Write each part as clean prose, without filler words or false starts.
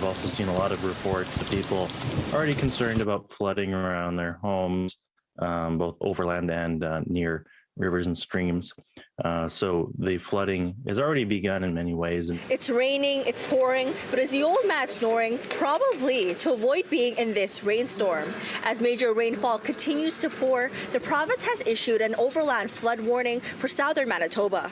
I've also seen a lot of reports of people already concerned about flooding around their homes, both overland and near rivers and streams. So the flooding has already begun in many ways. It's raining, it's pouring, but is the old man snoring? Probably, to avoid being in this rainstorm. As major rainfall continues to pour, the province has issued an overland flood warning for southern Manitoba.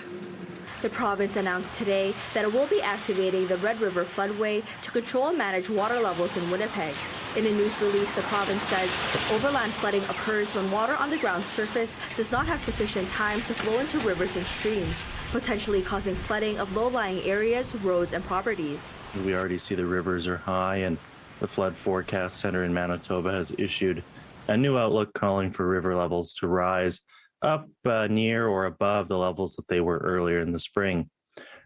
The province announced today that it will be activating the Red River floodway to control and manage water levels in Winnipeg. In a news release, the province says overland flooding occurs when water on the ground surface does not have sufficient time to flow into rivers and streams, potentially causing flooding of low-lying areas, roads, and properties. We already see the rivers are high, and the Flood Forecast Center in Manitoba has issued a new outlook calling for river levels to rise up near or above the levels that they were earlier in the spring.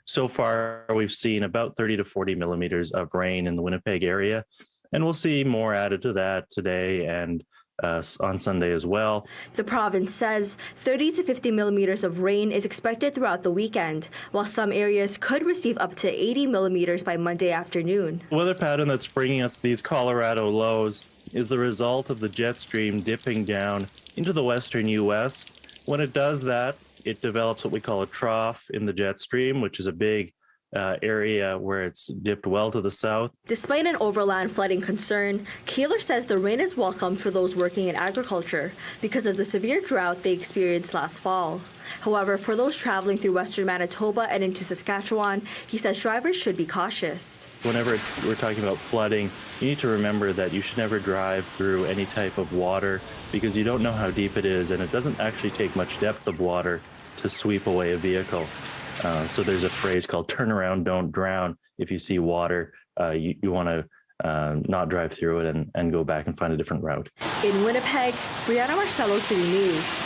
So far, we've seen about 30 to 40 millimeters of rain in the Winnipeg area, and we'll see more added to that today and on Sunday as well. The province says 30 to 50 millimeters of rain is expected throughout the weekend, while some areas could receive up to 80 millimeters by Monday afternoon. The weather pattern that's bringing us these Colorado lows is the result of the jet stream dipping down into the western U.S. When it does that, it develops what we call a trough in the jet stream, which is a big area where it's dipped well to the south. Despite an overland flooding concern, Kaler says the rain is welcome for those working in agriculture because of the severe drought they experienced last fall. However, for those traveling through western Manitoba and into Saskatchewan, he says drivers should be cautious. Whenever we're talking about flooding, you need to remember that you should never drive through any type of water because you don't know how deep it is, and it doesn't actually take much depth of water to sweep away a vehicle. So there's a phrase called turn around, don't drown. If you see water, you want to not drive through it and go back and find a different route. In Winnipeg, Breanna Marcelo, City News.